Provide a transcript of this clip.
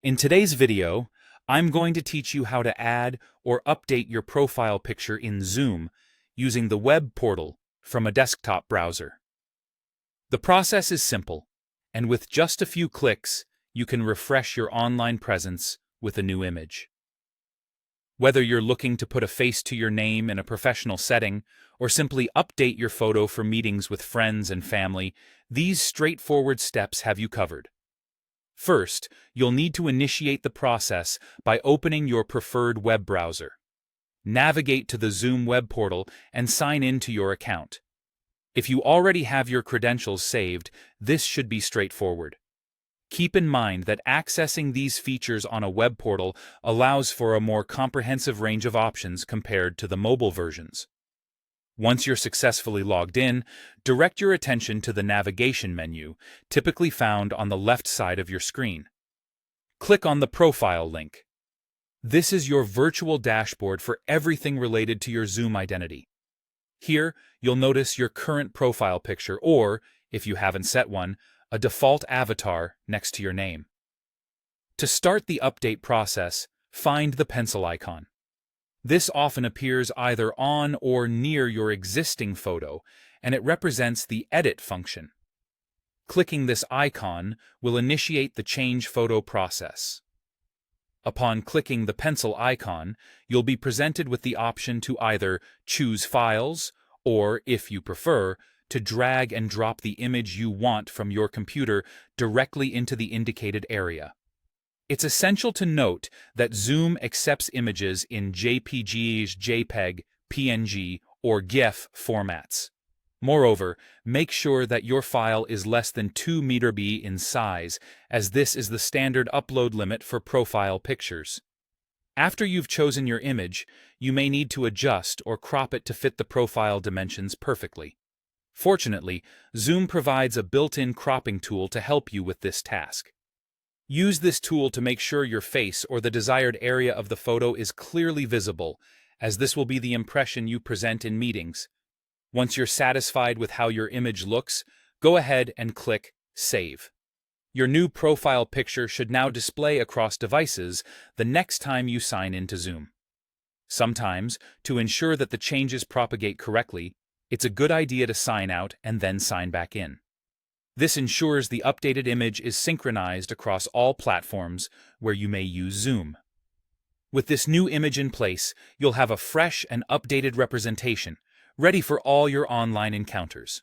In today's video, I'm going to teach you how to add or update your profile picture in Zoom using the web portal from a desktop browser. The process is simple, and with just a few clicks, you can refresh your online presence with a new image. Whether you're looking to put a face to your name in a professional setting or simply update your photo for meetings with friends and family, these straightforward steps have you covered. First, you'll need to initiate the process by opening your preferred web browser. Navigate to the Zoom web portal and sign in to your account. If you already have your credentials saved, this should be straightforward. Keep in mind that accessing these features on a web portal allows for a more comprehensive range of options compared to the mobile versions. Once you're successfully logged in, direct your attention to the navigation menu, typically found on the left side of your screen. Click on the Profile link. This is your virtual dashboard for everything related to your Zoom identity. Here, you'll notice your current profile picture or, if you haven't set one, a default avatar next to your name. To start the update process, find the pencil icon. This often appears either on or near your existing photo, and it represents the Edit function. Clicking this icon will initiate the change photo process. Upon clicking the pencil icon, you'll be presented with the option to either choose files or, if you prefer, to drag and drop the image you want from your computer directly into the indicated area. It's essential to note that Zoom accepts images in JPG, JPEG, PNG, or GIF formats. Moreover, make sure that your file is less than 2 MB in size, as this is the standard upload limit for profile pictures. After you've chosen your image, you may need to adjust or crop it to fit the profile dimensions perfectly. Fortunately, Zoom provides a built-in cropping tool to help you with this task. Use this tool to make sure your face or the desired area of the photo is clearly visible, as this will be the impression you present in meetings. Once you're satisfied with how your image looks, go ahead and click Save. Your new profile picture should now display across devices the next time you sign into Zoom. Sometimes, to ensure that the changes propagate correctly, it's a good idea to sign out and then sign back in. This ensures the updated image is synchronized across all platforms where you may use Zoom. With this new image in place, you'll have a fresh and updated representation, ready for all your online encounters.